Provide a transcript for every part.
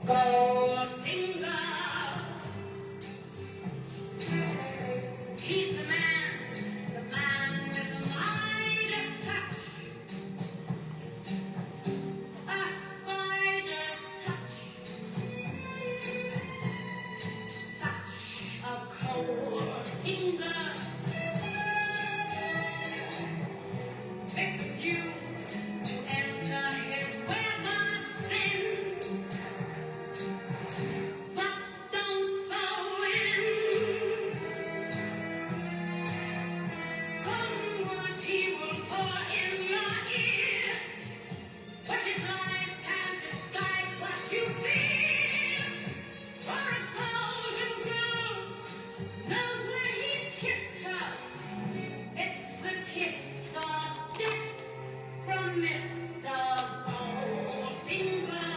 Goldfinger, he's the man with the Midas touch, a spider's touch, such a cold finger, beckons you to enter his web of sin. But don't go in. Common words he will pour in your ear, but his lies can't disguise what you feel. For a golden girl knows when he's kissed her. It's the kiss of death from Mr. Goldfinger.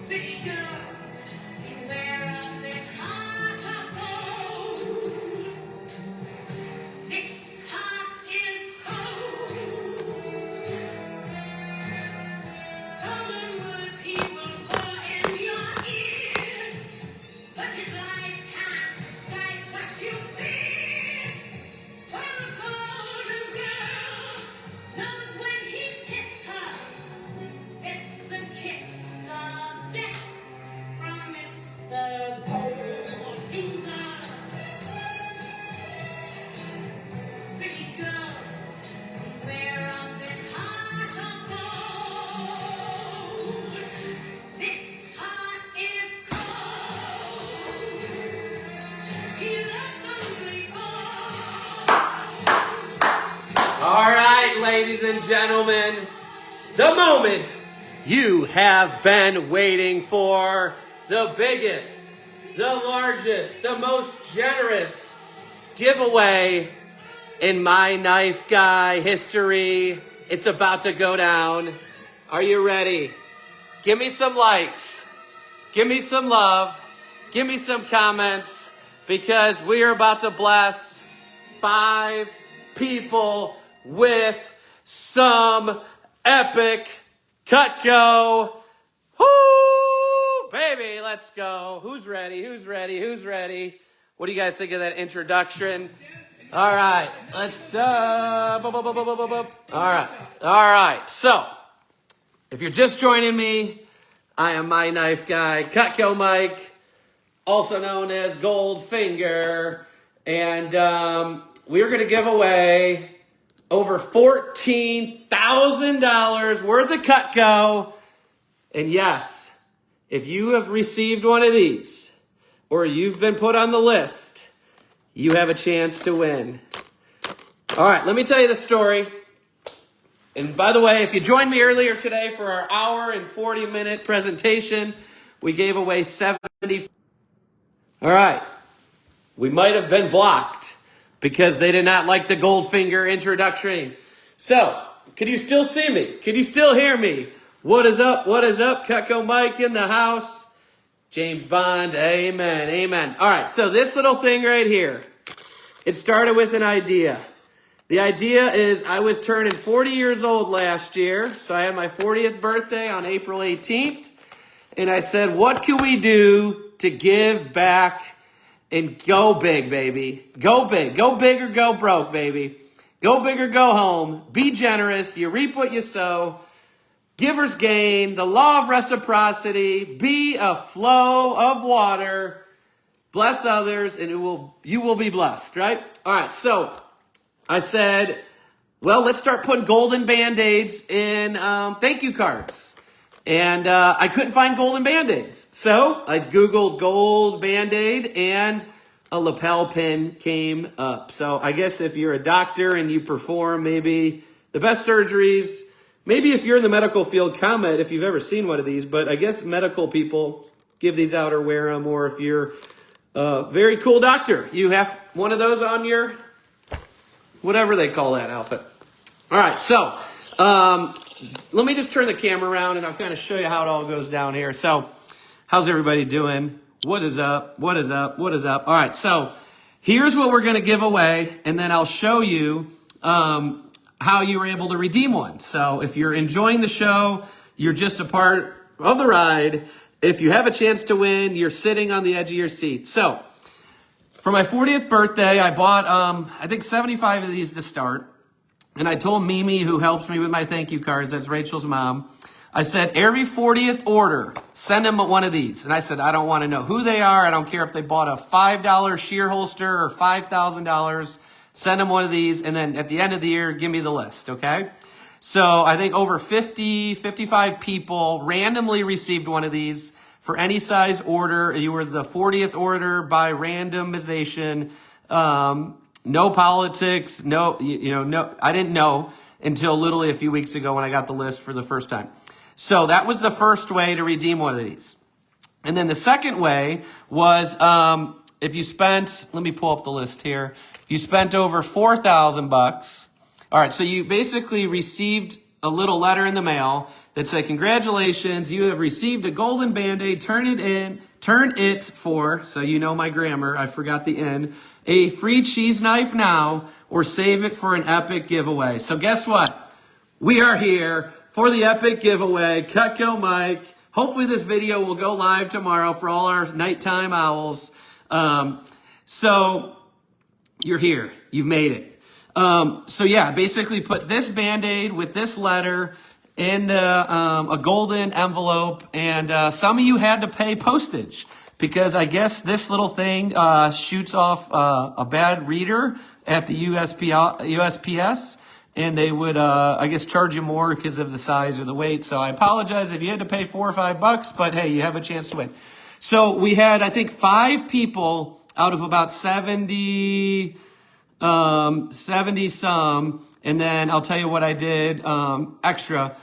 Pretty girl, beware of this heart of gold. This heart is cold. Common words he will pour in your ears, but his lies can't disguise what you feel. For a golden girl knows when he's kissed her. It's the kiss of death from Mr. Goldfinger. Pretty girl, beware of this heart of gold. This heart is cold. He loves only gold. All right, ladies and gentlemen, the moment you have been waiting for, the biggest, the largest, the most generous giveaway in My Knife Guy history. It's about to go down. Are you ready? Give me some likes. Give me some love. Give me some comments, because we are about to bless 5 people with some epic Cutco. Woo! Baby, let's go. Who's ready? Who's ready? Who's ready? What do you guys think of that introduction? All right, let's all right. So, if you're just joining me, I am My Knife Guy, Cutco Mike, also known as Goldfinger, and we're going to give away over $14,000 worth of Cutco. And yes, if you have received one of these, or you've been put on the list, you have a chance to win. All right, let me tell you the story. And by the way, if you joined me earlier today for our hour and 40-minute presentation, we gave away 70. All right, we might have been blocked because they did not like the Goldfinger introduction. So, can you still see me? Can you still hear me? What is up? What is up? Cutco Mike in the house. James Bond, amen, amen. All right, so this little thing right here, it started with an idea. The idea is I was turning 40 years old last year, so I had my 40th birthday on April 18th, and I said, what can we do to give back and go big, baby? Go big or go broke, baby. Go big or go home. Be generous. You reap what you sow. Giver's gain, the law of reciprocity, be a flow of water, bless others, and you will be blessed, right? All right, so I said, well, let's start putting golden Band-Aids in thank you cards. And I couldn't find golden Band-Aids. So I Googled gold Band-Aid, and a lapel pin came up. So I guess if you're a doctor and you perform maybe the best surgeries, maybe if you're in the medical field, comment if you've ever seen one of these, but I guess medical people give these out or wear them, or if you're a very cool doctor, you have one of those on your, whatever they call that outfit. All right, so let me just turn the camera around and I'll kind of show you how it all goes down here. So how's everybody doing? What is up? What is up? What is up? All right, so here's what we're going to give away, and then I'll show you how you were able to redeem one. So if you're enjoying the show, You're just a part of the ride. If you have a chance to win, you're sitting on the edge of your seat. So for my 40th birthday, I bought, I think 75 of these to start. And I told Mimi, who helps me with my thank you cards, that's Rachel's mom, I said, every 40th order, send them one of these. And I said, I don't want to know who they are. I don't care if they bought a $5 shear holster or $5,000. Send them one of these. And then at the end of the year, give me the list, okay? So I think over 55 people randomly received one of these for any size order. You were the 40th order by randomization. No politics, no, no, I didn't know until literally a few weeks ago when I got the list for the first time. So that was the first way to redeem one of these. And then the second way was, if you spent, let me pull up the list here. If you spent over $4,000. All right. So you basically received a little letter in the mail that said, congratulations, you have received a golden Band-Aid. Turn it for, so you know my grammar, I forgot the N, a free cheese knife now, or save it for an epic giveaway. So guess what? We are here for the epic giveaway. Cutco Mike. Hopefully this video will go live tomorrow for all our nighttime owls. So you're here. You've made it. So yeah, basically put this Band-Aid with this letter in a golden envelope. And some of you had to pay postage, because I guess this little thing shoots off a bad reader at the USPS, and they would, I guess, charge you more because of the size or the weight. So I apologize if you had to pay $4 or $5, but hey, you have a chance to win. So we had, I think, 5 people out of about 70 some, and then I'll tell you what I did extra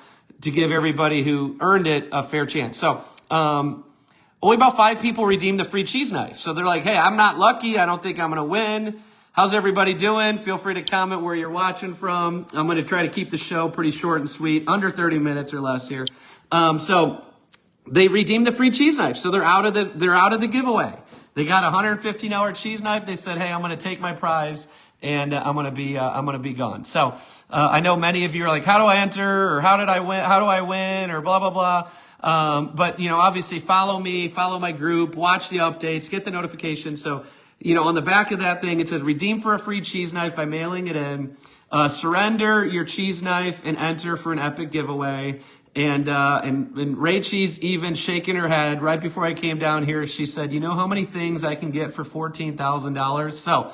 to give everybody who earned it a fair chance. So, only about 5 people redeemed the free cheese knife. So they're like, hey, I'm not lucky. I don't think I'm going to win. How's everybody doing? Feel free to comment where you're watching from. I'm going to try to keep the show pretty short and sweet, under 30 minutes or less here. So they redeemed the free cheese knife. So they're out of the giveaway. They got a $115 cheese knife. They said, hey, I'm going to take my prize and I'm going to be gone. So I know many of you are like, how do I enter? Or how do I win? Or blah, blah, blah. But, obviously follow me, follow my group, watch the updates, get the notifications. So, on the back of that thing, it says redeem for a free cheese knife by mailing it in, surrender your cheese knife and enter for an epic giveaway. And Rachel's even shaking her head right before I came down here. She said, you know how many things I can get for $14,000? So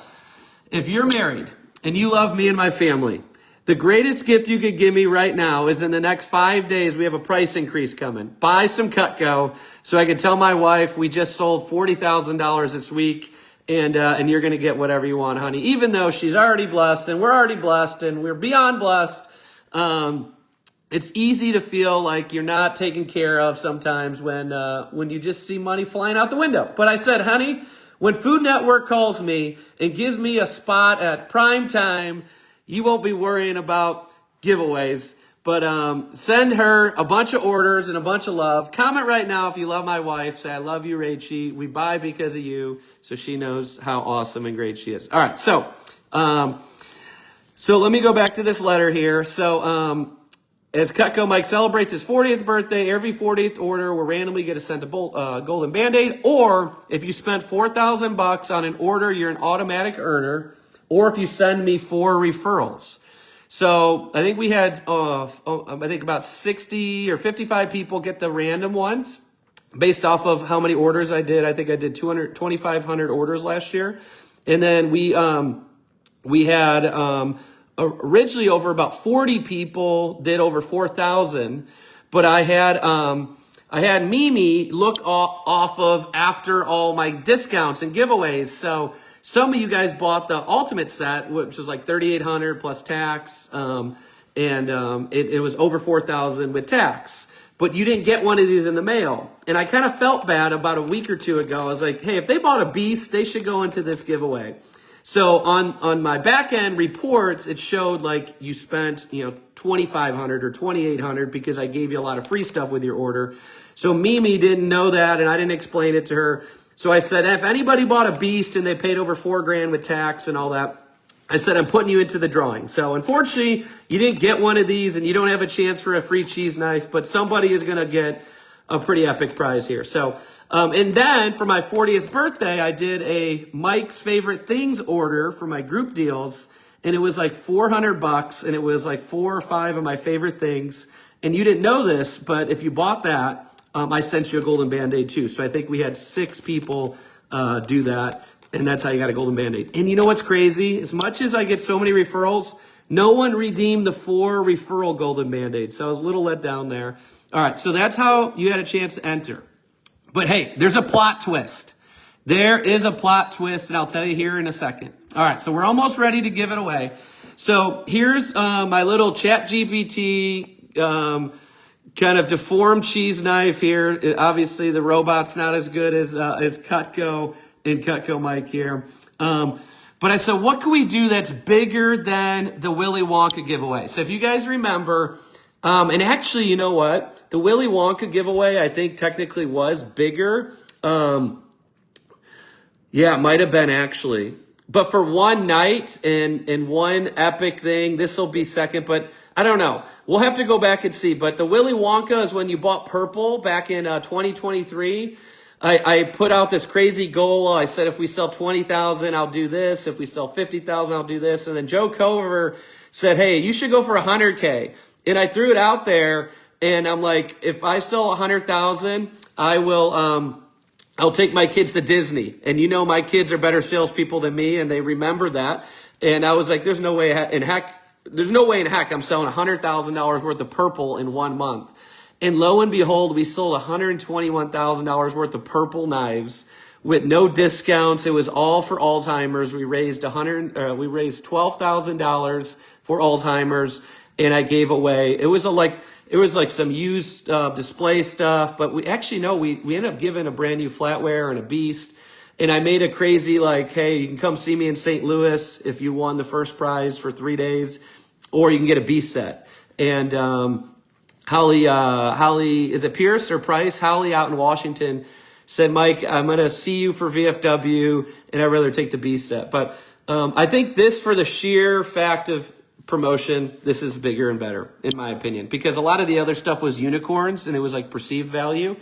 if you're married and you love me and my family, the greatest gift you could give me right now is in the next 5 days, we have a price increase coming. Buy some Cutco so I can tell my wife we just sold $40,000 this week, and you're going to get whatever you want, honey. Even though she's already blessed and we're already blessed and we're beyond blessed, it's easy to feel like you're not taken care of sometimes when you just see money flying out the window. But I said, honey, when Food Network calls me and gives me a spot at prime time, you won't be worrying about giveaways, but send her a bunch of orders and a bunch of love. Comment right now if you love my wife. Say, I love you, Rachel. We buy because of you, so she knows how awesome and great she is. All right, so let me go back to this letter here. So as Cutco Mike celebrates his 40th birthday, every 40th order will randomly get a sent a golden Band-Aid. Or if you spent $4,000 on an order, you're an automatic earner. Or if you send me 4 referrals. So I think we had, I think about 60 or 55 people get the random ones based off of how many orders I did. I think I did 2,500 orders last year. And then we had, originally over about 40 people did over 4,000, but I had Mimi look off of after all my discounts and giveaways. So some of you guys bought the ultimate set, which was like $3,800 plus tax, and it was over $4,000 with tax. But you didn't get one of these in the mail. And I kind of felt bad about a week or two ago. I was like, hey, if they bought a beast, they should go into this giveaway. So on my back end reports, it showed like you spent, $2,500 or $2,800 because I gave you a lot of free stuff with your order. So Mimi didn't know that, and I didn't explain it to her. So I said, if anybody bought a beast and they paid over $4,000 with tax and all that, I said, I'm putting you into the drawing. So unfortunately, you didn't get one of these and you don't have a chance for a free cheese knife, but somebody is going to get a pretty epic prize here. So, and then for my 40th birthday, I did a Mike's Favorite Things order for my group deals. And it was like $400 and it was like 4 or 5 of my favorite things. And you didn't know this, but if you bought that, I sent you a golden Band-Aid too. So I think we had 6 people do that. And that's how you got a golden Band-Aid. And you know what's crazy? As much as I get so many referrals, no one redeemed the 4 referral golden Band-Aid. So I was a little let down there. All right, so that's how you had a chance to enter. But hey, there's a plot twist. There is a plot twist, and I'll tell you here in a second. All right, so we're almost ready to give it away. So here's my little ChatGPT kind of deformed cheese knife here. Obviously, the robot's not as good as Cutco and Cutco Mike here. But I said, what can we do that's bigger than the Willy Wonka giveaway? So if you guys remember, and actually, you know what? The Willy Wonka giveaway, I think technically was bigger. Yeah, it might have been actually. But for one night and one epic thing, this will be second, but I don't know. We'll have to go back and see. But the Willy Wonka is when you bought purple back in 2023. I put out this crazy goal. I said, if we sell 20,000, I'll do this. If we sell 50,000, I'll do this. And then Joe Cover said, hey, you should go for 100K. And I threw it out there and I'm like, if I sell 100,000, I will, I'll take my kids to Disney. And you know, my kids are better salespeople than me and they remember that. And I was like, there's no way in heck I'm selling $100,000 worth of purple in 1 month. And lo and behold, we sold $121,000 worth of purple knives with no discounts. It was all for Alzheimer's. We raised $12,000 for Alzheimer's, and I gave away. It was like some used display stuff, but we ended up giving a brand new flatware and a beast. And I made a crazy like, hey, you can come see me in St. Louis if you won the first prize for 3 days, or you can get a beast set. And Holly, is it Pierce or Price? Holly out in Washington said, Mike, I'm going to see you for VFW and I'd rather take the B set. But I think this, for the sheer fact of promotion, this is bigger and better, in my opinion, because a lot of the other stuff was unicorns and it was like perceived value.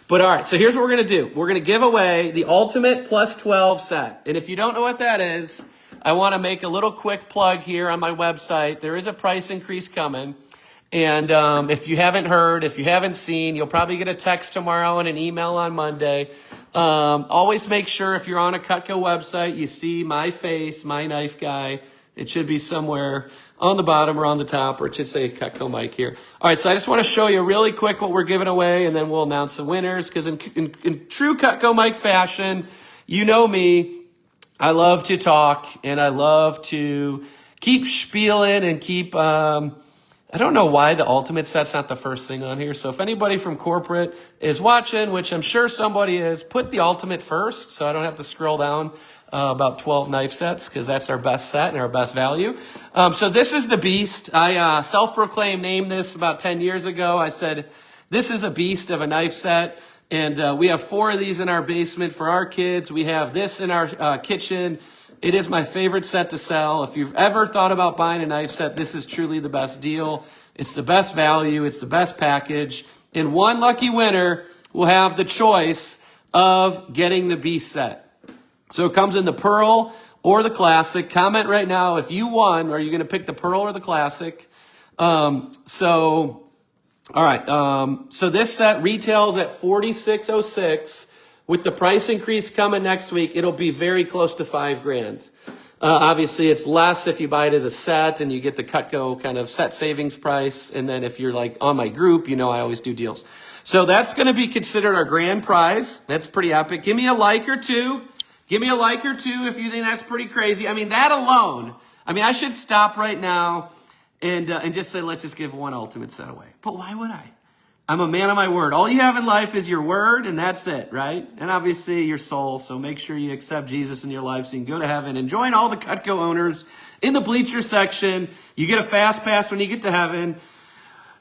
But all right, so here's what we're going to do. We're going to give away the Ultimate Plus 12 set. And if you don't know what that is, I want to make a little quick plug here on my website. There is a price increase coming. And if you haven't heard, if you haven't seen, you'll probably get a text tomorrow and an email on Monday. Always make sure if you're on a Cutco website, you see my face, my knife guy. It should be somewhere on the bottom or on the top, or it should say Cutco Mike here. All right, so I just want to show you really quick what we're giving away, and then we'll announce the winners. Because in true Cutco Mike fashion, you know me, I love to talk, and I love to keep spieling and keep... I don't know why the Ultimate set's not the first thing on here. So if anybody from corporate is watching, which I'm sure somebody is, put the Ultimate first so I don't have to scroll down about 12 knife sets, because that's our best set and our best value. So this is the beast. I self-proclaimed named this about 10 years ago. I said, this is a beast of a knife set. And we have 4 of these in our basement for our kids. We have this in our kitchen. It is my favorite set to sell. If you've ever thought about buying a knife set, this is truly the best deal. It's the best value. It's the best package. And one lucky winner will have the choice of getting the Beast set. So it comes in the Pearl or the Classic. Comment right now if you won. Are you going to pick the Pearl or the Classic? All right. So this set retails at $46.06. With the price increase coming next week, it'll be very close to $5,000. Obviously, it's less if you buy it as a set and you get the Cutco kind of set savings price. And then if you're like on my group, you know I always do deals. So that's going to be considered our grand prize. That's pretty epic. Give me a like or two. Give me a like or two if you think that's pretty crazy. I mean, that alone. I mean, I should stop right now and just say, let's just give one Ultimate set away. But why would I? I'm a man of my word. All you have in life is your word, and that's it, right? And obviously your soul. So make sure you accept Jesus in your life so you can go to heaven and join all the Cutco owners in the bleacher section. You get a fast pass when you get to heaven.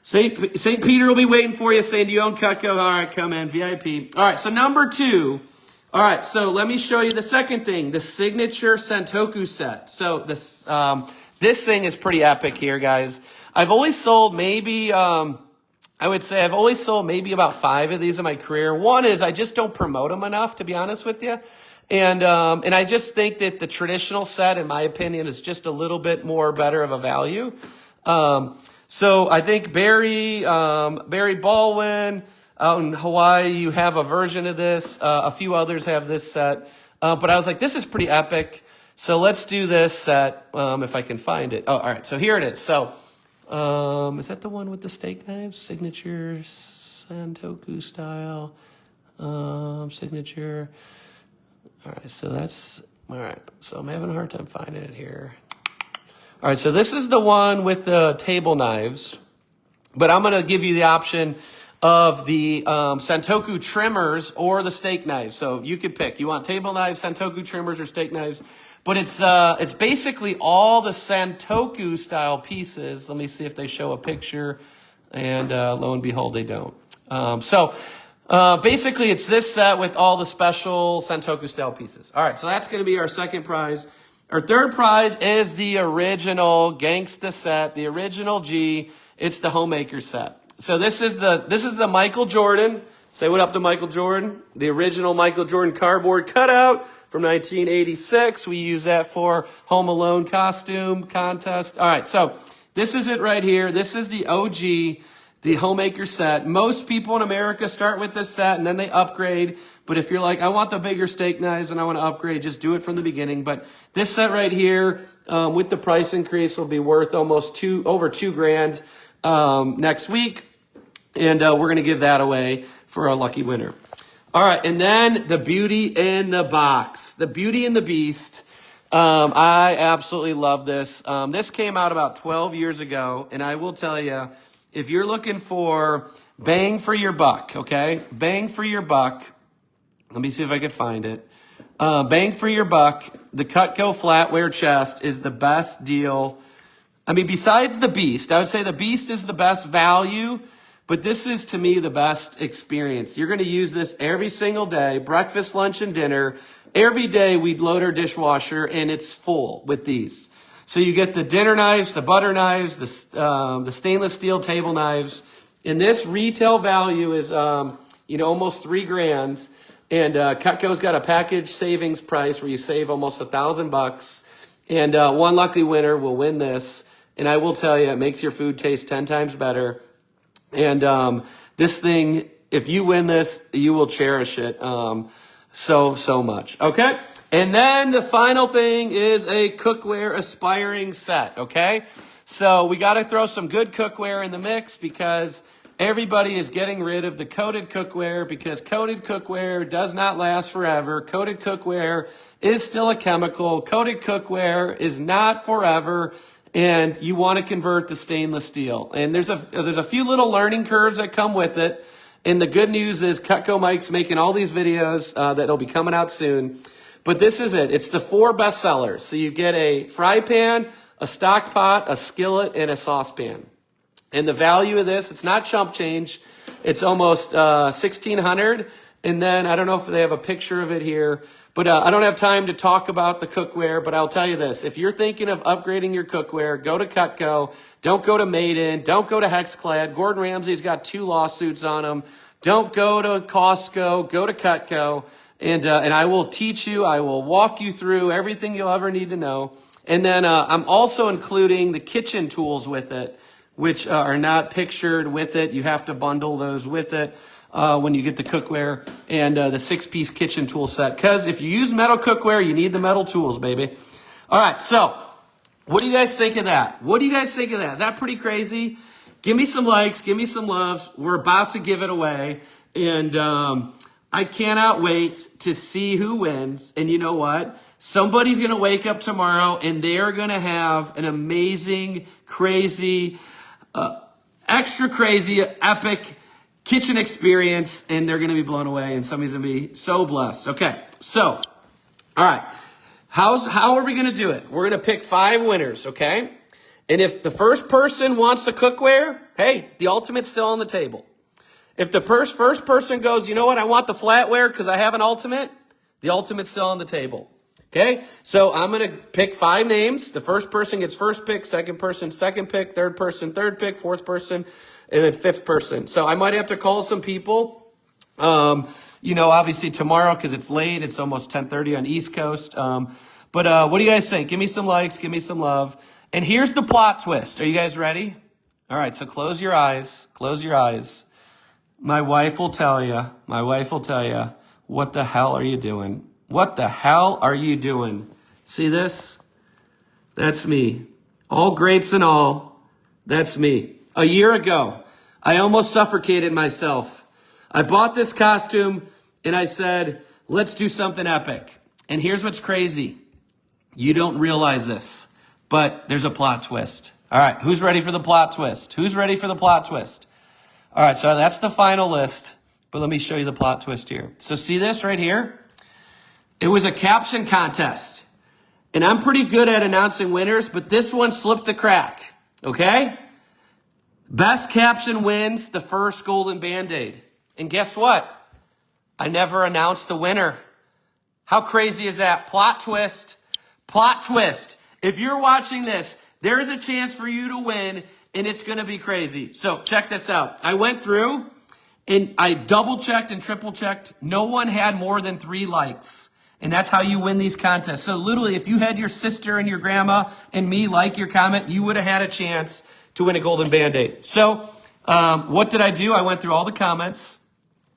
St. Peter will be waiting for you saying, do you own Cutco? All right, come in, VIP. All right, so number 2. All right, so let me show you the second thing, the signature Santoku set. So this thing is pretty epic here, guys. I've only sold maybe, I would say I've only sold maybe about 5 of these in my career. One is I just don't promote them enough, to be honest with you. And I just think that the traditional set, in my opinion, is just a little bit more better of a value. So I think Barry Baldwin out in Hawaii, you have a version of this. A few others have this set. But I was like, this is pretty epic. So let's do this set, if I can find it. Oh, all right. So here it is. So, is that the one with the steak knives? Signature Santoku style, signature. All right. So that's, all right. So I'm having a hard time finding it here. All right. So this is the one with the table knives, but I'm going to give you the option of the Santoku trimmers or the steak knives. So you could pick. You want table knives, Santoku trimmers, or steak knives. But it's basically all the Santoku style pieces. Let me see if they show a picture. And lo and behold, they don't. Basically, it's this set with all the special Santoku style pieces. All right, so that's going to be our second prize. Our third prize is the original Gangsta set, the original G. It's the Homemaker set. So this is the Michael Jordan. Say what up to Michael Jordan. The original Michael Jordan cardboard cutout from 1986. We use that for Home Alone costume contest. All right, so this is it right here. This is the OG, the Homemaker set. Most people in America start with this set and then they upgrade. But if you're like, I want the bigger steak knives and I want to upgrade, just do it from the beginning. But this set right here, with the price increase, will be worth almost over $2,000 next week. And we're going to give that away for a lucky winner. All right, and then the Beauty in the Box, the Beauty and the Beast. I absolutely love this. This came out about 12 years ago, and I will tell you, if you're looking for bang for your buck, okay? Bang for your buck. Let me see if I can find it. Bang for your buck, the Cutco flatware chest is the best deal. I mean, besides the Beast, I would say the Beast is the best value, but this is, to me, the best experience. You're going to use this every single day, breakfast, lunch, and dinner. Every day we'd load our dishwasher, and it's full with these. So you get the dinner knives, the butter knives, the stainless steel table knives. And this retail value is, almost $3,000. And Cutco's got a package savings price where you save almost $1,000. And one lucky winner will win this. And I will tell you, it makes your food taste 10 times better. And this thing, if you win this, you will cherish it so much. Okay? And then the final thing is a cookware aspiring set. Okay? So we got to throw some good cookware in the mix because everybody is getting rid of the coated cookware because coated cookware does not last forever. Coated cookware is still a chemical. Coated cookware is not forever. And you want to convert to stainless steel. And there's a few little learning curves that come with it. And the good news is Cutco Mike's making all these videos that'll be coming out soon. But this is it. It's the 4 best sellers. So you get a fry pan, a stock pot, a skillet, and a saucepan. And the value of this, it's not chump change. It's almost $1,600. And then I don't know if they have a picture of it here. But I don't have time to talk about the cookware, but I'll tell you this. If you're thinking of upgrading your cookware, go to Cutco. Don't go to Made-In. Don't go to Hexclad. Gordon Ramsay's got 2 lawsuits on him. Don't go to Costco. Go to Cutco. And I will teach you. I will walk you through everything you'll ever need to know. And then I'm also including the kitchen tools with it, which are not pictured with it. You have to bundle those with it. When you get the cookware and the 6-piece kitchen tool set. Because if you use metal cookware, you need the metal tools, baby. All right, so what do you guys think of that? What do you guys think of that? Is that pretty crazy? Give me some likes. Give me some loves. We're about to give it away. And I cannot wait to see who wins. And you know what? Somebody's going to wake up tomorrow and they're going to have an amazing, crazy, extra crazy, epic kitchen experience, and they're going to be blown away, and somebody's going to be so blessed. Okay, so, all right. How are we going to do it? We're going to pick 5 winners, okay? And if the first person wants the cookware, hey, the ultimate's still on the table. If the first person goes, you know what, I want the flatware because I have an ultimate, The ultimate's still on the table. Okay? So I'm going to pick 5 names. The first person gets first pick, second person, second pick, third person, third pick, fourth person, and then fifth person. So I might have to call some people. Obviously tomorrow because it's late. It's almost 10:30 on East Coast. But what do you guys think? Give me some likes. Give me some love. And here's the plot twist. Are you guys ready? All right. So close your eyes. Close your eyes. My wife will tell you. My wife will tell you. What the hell are you doing? What the hell are you doing? See this? That's me. All grapes and all. That's me. A year ago, I almost suffocated myself. I bought this costume and I said, let's do something epic. And here's what's crazy. You don't realize this, but there's a plot twist. All right, who's ready for the plot twist? Who's ready for the plot twist? All right, so that's the final list, but let me show you the plot twist here. So see this right here? It was a caption contest, and I'm pretty good at announcing winners, but this one slipped the crack, okay? Best caption wins the first Golden Band-Aid. And guess what? I never announced the winner. How crazy is that? Plot twist. Plot twist. If you're watching this, there is a chance for you to win, and it's going to be crazy. So check this out. I went through, and I double-checked and triple-checked. No one had more than 3 likes. And that's how you win these contests. So literally, if you had your sister and your grandma and me like your comment, you would have had a chance to win a Golden Band-Aid. So what did I do? I went through all the comments.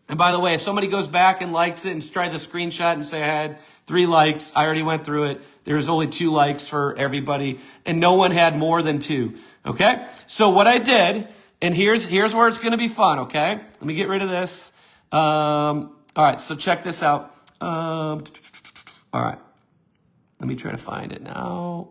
And by the way, if somebody goes back and likes it and tries a screenshot and say I had 3 likes, I already went through it. There was only 2 likes for everybody, and no one had more than 2. Okay? So what I did, and here's where it's going to be fun, okay? Let me get rid of this. All right, so check this out. All right. Let me try to find it now.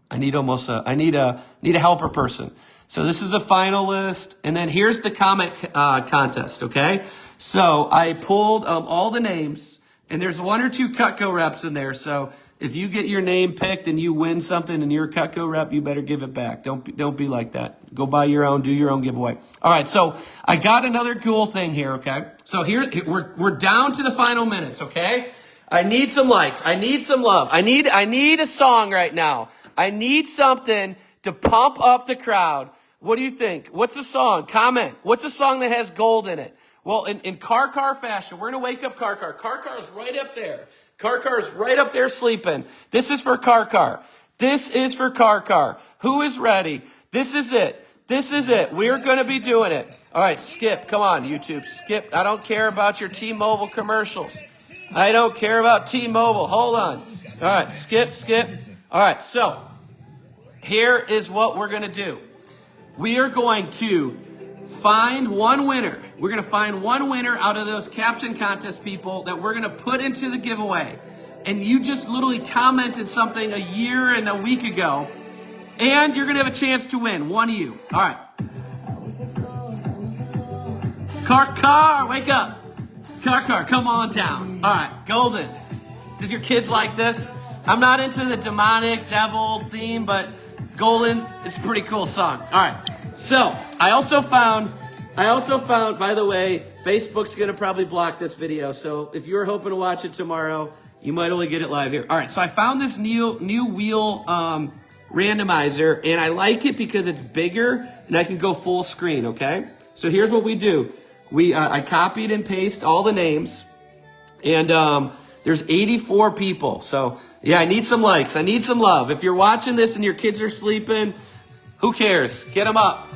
I need a helper person. So this is the final list, and then here's the comment contest, okay? So I pulled all the names, and there's 1 or 2 Cutco reps in there. So if you get your name picked and you win something and you're a Cutco rep, you better give it back. Don't be like that. Go buy your own, do your own giveaway. All right, so I got another cool thing here, okay? So here we're down to the final minutes, okay? I need some likes. I need some love. I need a song right now. I need something to pump up the crowd. What do you think? What's a song? Comment. What's a song that has gold in it? Well, in Car fashion, we're going to wake up Car. Car is right up there. Car is right up there sleeping. This is for Car. This is for Car. Who is ready? This is it. This is it. We're going to be doing it. All right, skip. Come on, YouTube. Skip. I don't care about your T-Mobile commercials. I don't care about T-Mobile. Hold on. All right, skip. All right, so here is what we're going to do. We are going to find one winner. We're going to find one winner out of those caption contest people that we're going to put into the giveaway. And you just literally commented something a year and a week ago, and you're going to have a chance to win. One of you. All right. Car, wake up. Car, come on down. All right, Golden. Does your kids like this? I'm not into the demonic devil theme, but Golden is a pretty cool song. All right. So I also found, by the way, Facebook's going to probably block this video. So if you're hoping to watch it tomorrow, you might only get it live here. All right. So I found this new wheel randomizer, and I like it because it's bigger and I can go full screen. Okay. So here's what we do. I copied and pasted all the names, and there's 84 people. So yeah, I need some likes. I need some love. If you're watching this and your kids are sleeping, who cares? Get them up.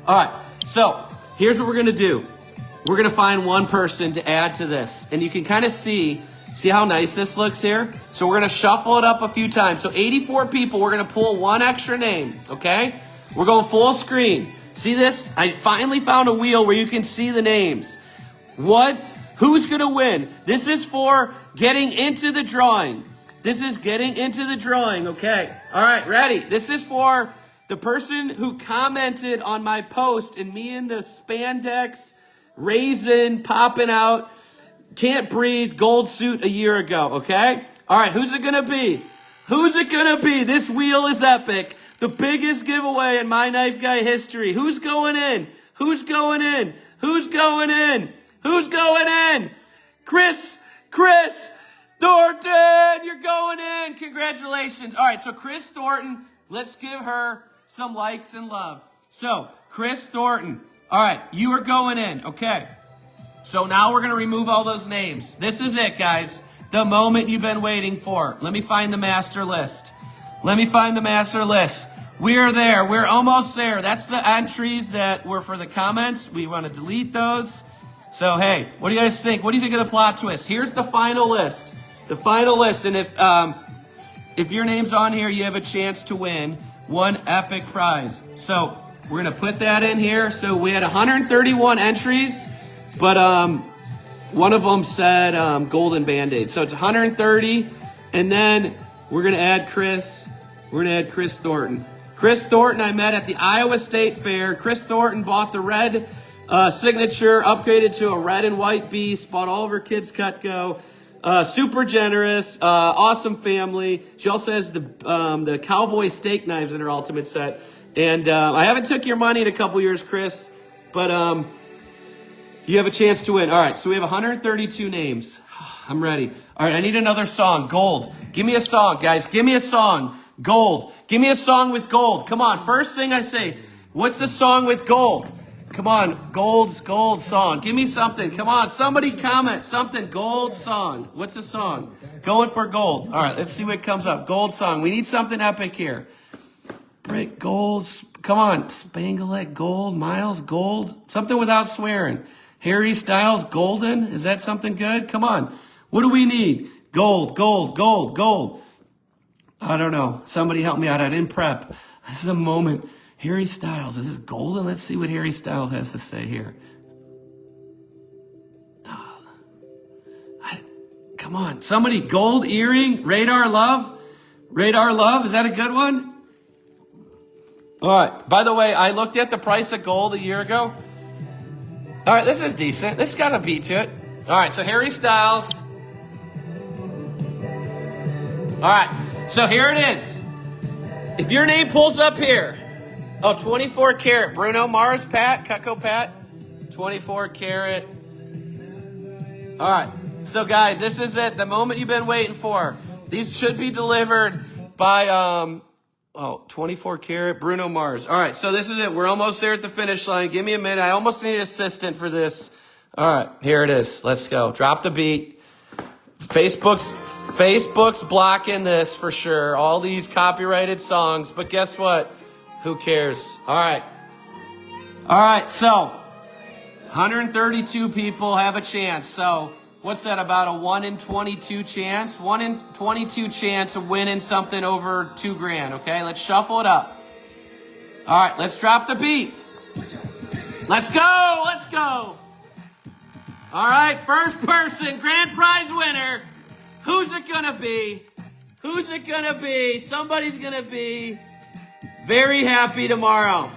All right, so here's what we're going to do. We're going to find one person to add to this. And you can kind of see how nice this looks here? So we're going to shuffle it up a few times. So 84 people, we're going to pull one extra name, okay? We're going full screen. See this? I finally found a wheel where you can see the names. Who's going to win? This is for getting into the drawing. This is getting into the drawing, okay? All right, ready? This is for the person who commented on my post and me in the spandex, raisin, popping out, can't breathe, gold suit a year ago, okay? All right, who's it going to be? Who's it going to be? This wheel is epic. The biggest giveaway in My Knife Guy history. Who's going in? Who's going in? Who's going in? Who's going in? Chris Thornton, you're going in. Congratulations. All right, so Chris Thornton, let's give her some likes and love. So, Chris Thornton, all right, you are going in, okay. So now we're going to remove all those names. This is it, guys. The moment you've been waiting for. Let me find the master list. Let me find the master list. We're there. We're almost there. That's the entries that were for the comments. We want to delete those. So, hey, what do you guys think? What do you think of the plot twist? Here's the final list. The final list. And if your name's on here, you have a chance to win one epic prize. So we're going to put that in here. So we had 131 entries, but one of them said Golden Band-Aid. So it's 130. And then we're going to add Chris. We're going to add Chris Thornton. Chris Thornton I met at the Iowa State Fair. Chris Thornton bought the red signature, upgraded to a red and white beast, bought all of her kids Cutco. Super generous, awesome family. She also has the cowboy steak knives in her ultimate set. And I haven't took your money in a couple years, Chris, but you have a chance to win. All right, so we have 132 names. I'm ready. All right, I need another song. Gold. Give me a song, guys. Give me a song. Gold. Give me a song with gold. Come on. First thing I say, what's the song with gold? Come on. Gold song. Give me something. Come on. Somebody comment something. Gold song. What's the song? Going for gold. All right, let's see what comes up. Gold song. We need something epic here. Right, gold. Come on. Spangled gold. Miles gold. Something without swearing. Harry Styles golden. Is that something good? Come on. What do we need? Gold. I don't know. Somebody help me out. I didn't prep. This is a moment. Harry Styles. Is this golden? Let's see what Harry Styles has to say here. Come on. Somebody, gold earring. Radar Love. Is that a good one? All right. By the way, I looked at the price of gold a year ago. All right. This is decent. This got a beat to it. All right. So Harry Styles. All right. So here it is. If your name pulls up here. Oh, 24 karat. Bruno Mars, Pat. Cutco Pat. 24 karat. All right. So, guys, this is it. The moment you've been waiting for. These should be delivered by, 24 karat Bruno Mars. All right. So, this is it. We're almost there at the finish line. Give me a minute. I almost need an assistant for this. All right. Here it is. Let's go. Drop the beat. Facebook's blocking this for sure. All these copyrighted songs. But guess what? Who cares? All right. So 132 people have a chance. So what's that, about a 1 in 22 chance? 1 in 22 chance of winning something over $2,000. Okay, let's shuffle it up. All right, let's drop the beat. Let's go. All right, first person, grand prize winner. Who's it gonna be? Somebody's gonna be very happy tomorrow.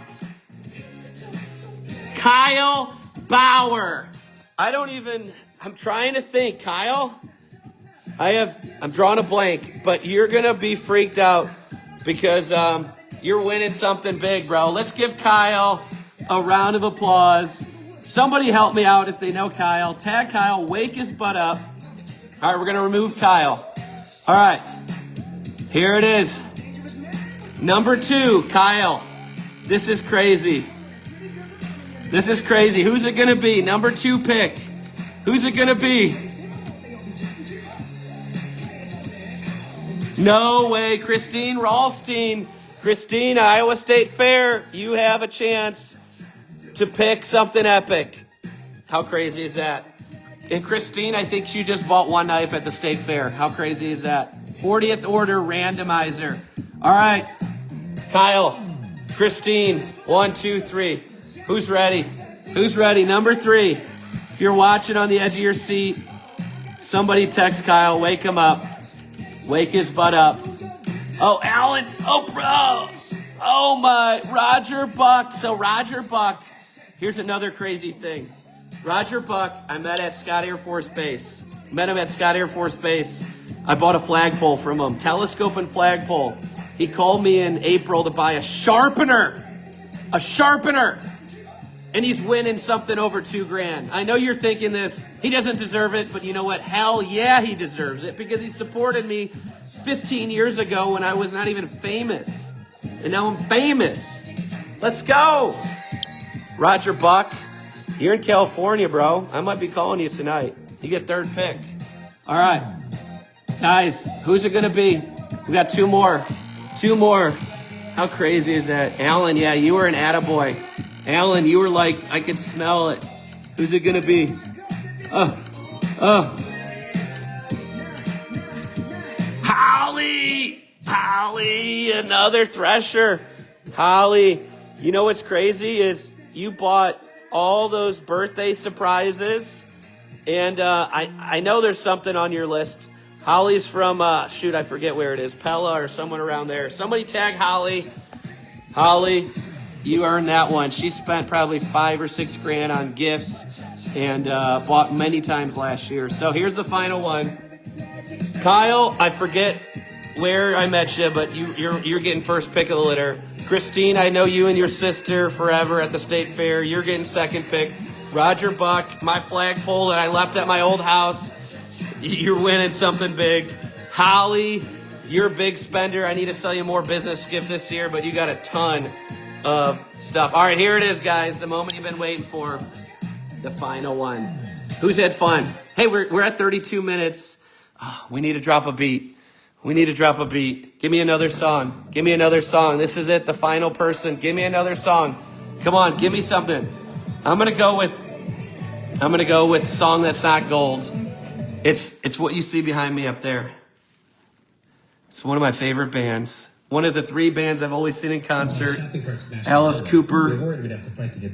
Kyle Bauer. I'm trying to think, Kyle. I'm drawing a blank, but you're gonna be freaked out because you're winning something big, bro. Let's give Kyle a round of applause. Somebody help me out if they know Kyle. Tag Kyle, wake his butt up. All right, we're gonna remove Kyle. All right, here it is. Number 2, Kyle. This is crazy. Who's it gonna be? Number 2 pick. Who's it gonna be? No way, Christine Ralstein. Christine, Iowa State Fair. You have a chance to pick something epic. How crazy is that? And Christine, I think she just bought one knife at the State Fair. How crazy is that? 40th order randomizer. All right, Kyle, Christine, 1, 2, 3. Who's ready? Number 3. If you're watching on the edge of your seat, somebody text Kyle, wake him up. Wake his butt up. Oh, Alan. Oh, bro. Oh, my. Roger Buck. So Roger Buck, here's another crazy thing. Roger Buck, I met at Scott Air Force Base. I bought a flagpole from him, telescope and flagpole. He called me in April to buy a sharpener. and he's winning something over $2,000. I know you're thinking this, he doesn't deserve it, but you know what? Hell yeah, he deserves it because he supported me 15 years ago when I was not even famous. And now I'm famous. Let's go. Roger Buck, you're in California, bro. I might be calling you tonight. You get third pick. All right. Guys, who's it going to be? We got two more. Two more. How crazy is that? Alan, yeah, you were an attaboy. Alan, you were like, I could smell it. Who's it going to be? Holly! Holly, another Thresher. Holly, you know what's crazy is you bought all those birthday surprises, and I know there's something on your list. Holly's from, shoot, I forget where it is, Pella or someone around there. Somebody tag Holly. Holly, you earned that one. She spent probably $5 or $6,000 on gifts and bought many times last year. So here's the final one. Kyle, I forget where I met you, but you're getting first pick of the litter. Christine, I know you and your sister forever at the state fair. You're getting second pick. Roger Buck, my flagpole that I left at my old house. You're winning something big. Holly, you're a big spender. I need to sell you more business gifts this year, but you got a ton of stuff. All right, here it is, guys. The moment you've been waiting for. The final one. Who's had fun? Hey, we're at 32 minutes. Oh, we need to drop a beat. We need to drop a beat. Give me another song. Give me another song. This is it, the final person. Give me another song. Come on, give me something. I'm gonna go with Song That's Not Gold. It's what you see behind me up there. It's one of my favorite bands. One of the three bands I've always seen in concert. Alice Cooper,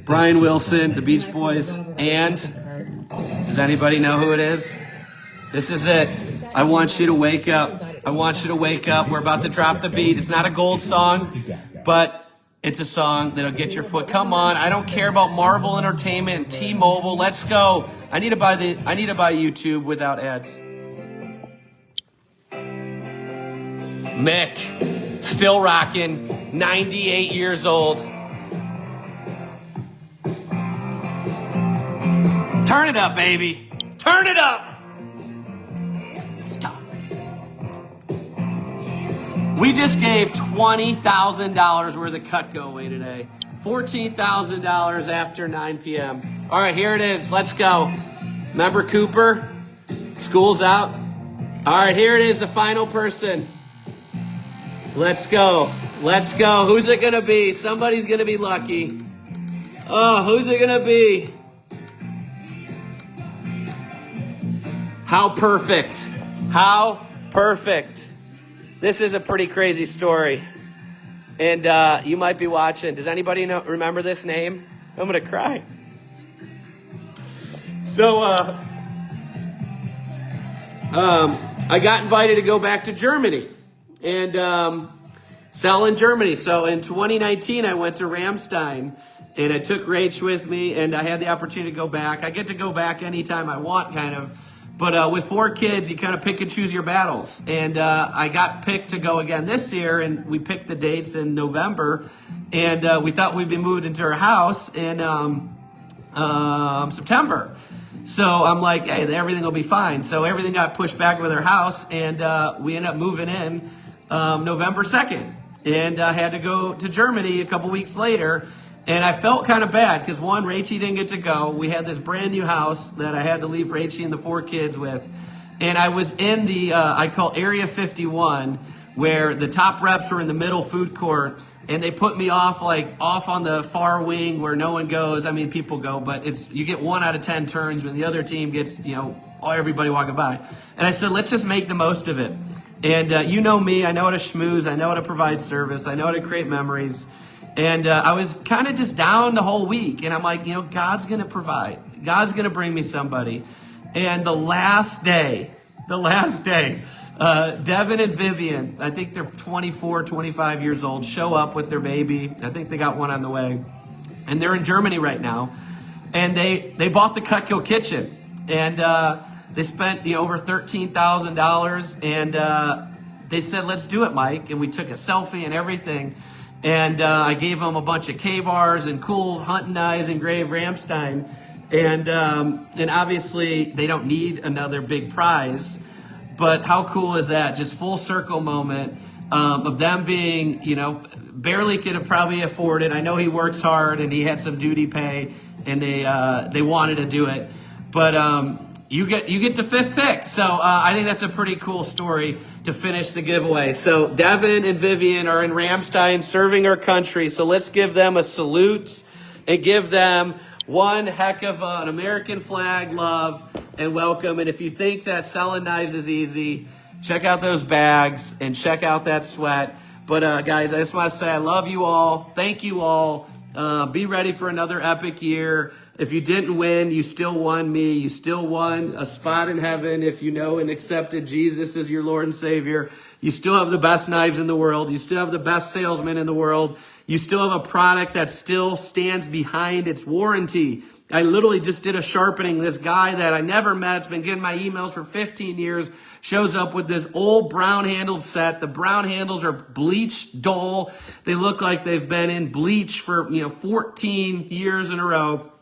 Brian Wilson, the Beach Boys, and does anybody know who it is? This is it. I want you to wake up. I want you to wake up. We're about to drop the beat. It's not a gold song, but it's a song that'll get your foot. Come on. I don't care about Marvel Entertainment and T-Mobile. Let's go. I need to buy YouTube without ads. Mick, still rocking, 98 years old. Turn it up, baby. Turn it up. Stop. We just gave $20,000 worth of Cutco away today. $14,000 after 9 p.m. All right, here it is. Let's go. Remember Cooper? School's out. All right, here it is, the final person. Let's go. Let's go. Who's it going to be? Somebody's going to be lucky. Oh, who's it going to be? How perfect. How perfect. This is a pretty crazy story. And you might be watching. Does anybody remember this name? I'm going to cry. So, I got invited to go back to Germany and sell in Germany. So in 2019, I went to Ramstein and I took Rach with me and I had the opportunity to go back. I get to go back anytime I want, kind of. But with 4 kids, you kind of pick and choose your battles. And I got picked to go again this year, and we picked the dates in November. And we thought we'd be moved into our house in September. So I'm like, hey, everything will be fine. So everything got pushed back with our house, and we ended up moving in November 2nd. And I had to go to Germany a couple weeks later. And I felt kind of bad because, one, Rachie didn't get to go. We had this brand new house that I had to leave Rachie and the 4 kids with. And I was in the, I call Area 51, where the top reps were in the middle food court. And they put me off on the far wing where no one goes. I mean, people go, but you get 1 out of 10 turns when the other team gets, everybody walking by. And I said, let's just make the most of it. And you know me, I know how to schmooze. I know how to provide service. I know how to create memories. And I was kind of just down the whole week. And I'm like, God's going to provide. God's going to bring me somebody. And the last day, Devin and Vivian, I think they're 24, 25 years old, show up with their baby. I think they got one on the way. And they're in Germany right now. And they bought the Cutco kitchen. And they spent over $13,000. And they said, let's do it, Mike. And we took a selfie and everything. And I gave them a bunch of K-bars and cool hunting knives engraved Ramstein. And obviously they don't need another big prize. But how cool is that? Just full circle moment of them being, barely could have probably afford it. I know he works hard and he had some duty pay, and they wanted to do it. But you get the fifth pick. So I think that's a pretty cool story to finish the giveaway. So Devin and Vivian are in Ramstein serving our country. So let's give them a salute and give them one heck of an American flag love and welcome. And if you think that selling knives is easy, check out those bags and check out that sweat. But guys, I just want to say I love you all. Thank you all. Be ready for another epic year. If you didn't win, you still won me. You still won a spot in heaven if you know and accepted Jesus as your Lord and Savior. You still have the best knives in the world. You still have the best salesman in the world. You still have a product that still stands behind its warranty. I literally just did a sharpening. This guy that I never met, has been getting my emails for 15 years, shows up with this old brown handled set. The brown handles are bleached dull. They look like they've been in bleach for 14 years in a row.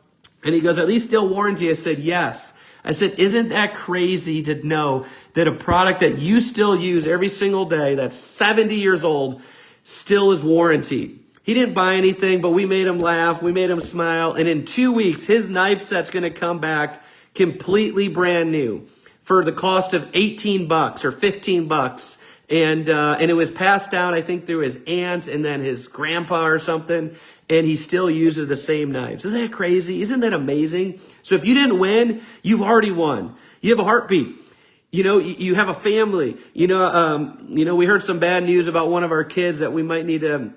And he goes, "At least still warranty?" I said, "Yes." I said, "Isn't that crazy to know that a product that you still use every single day, that's 70 years old, still is warranted?" He didn't buy anything, but we made him laugh. We made him smile. And in 2 weeks, his knife set's going to come back completely brand new for the cost of $18 or $15. And it was passed down, I think, through his aunt and then his grandpa or something. And he still uses the same knives. Isn't that crazy? Isn't that amazing? So if you didn't win, you've already won. You have a heartbeat. You have a family. We heard some bad news about one of our kids that we might need to,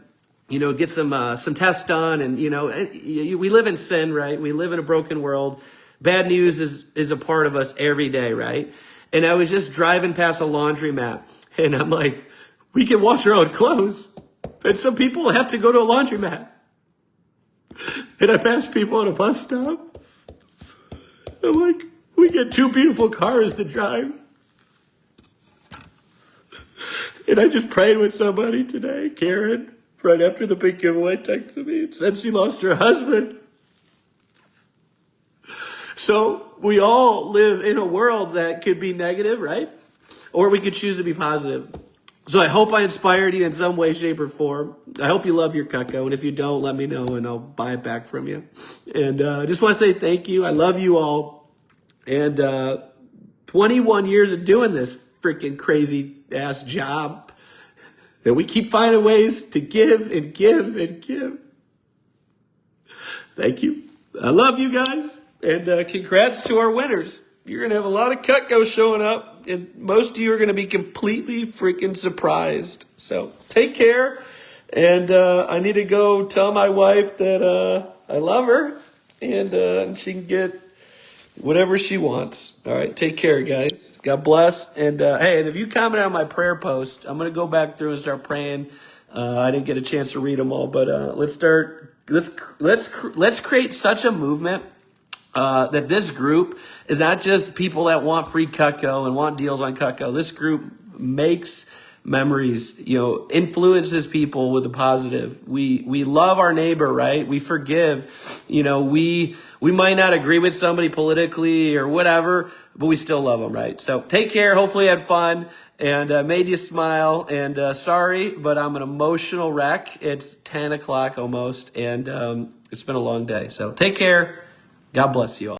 get some tests done. And, we live in sin, right? We live in a broken world. Bad news is a part of us every day, right? And I was just driving past a laundromat and I'm like, we can wash our own clothes. And some people have to go to a laundromat. And I passed people on a bus stop. I'm like, we get two beautiful cars to drive. And I just prayed with somebody today, Karen, right after the big giveaway, texted me and said she lost her husband. So we all live in a world that could be negative, right? Or we could choose to be positive. So I hope I inspired you in some way, shape, or form. I hope you love your Cutco. And if you don't, let me know and I'll buy it back from you. And I just want to say thank you. I love you all. And 21 years of doing this freaking crazy ass job. And we keep finding ways to give and give and give. Thank you. I love you guys. And congrats to our winners. You're going to have a lot of Cutco showing up. And most of you are going to be completely freaking surprised. So take care. And I need to go tell my wife that I love her. And she can get whatever she wants. All right. Take care, guys. God bless. And hey, and if you comment on my prayer post, I'm going to go back through and start praying. I didn't get a chance to read them all. But let's create such a movement that this group is not just people that want free Cutco and want deals on Cutco. This group makes memories, influences people with the positive. We love our neighbor, right? We forgive. We might not agree with somebody politically or whatever, but we still love them, right? So take care. Hopefully you had fun and made you smile. And sorry, but I'm an emotional wreck. It's 10 o'clock almost, and it's been a long day. So take care. God bless you all.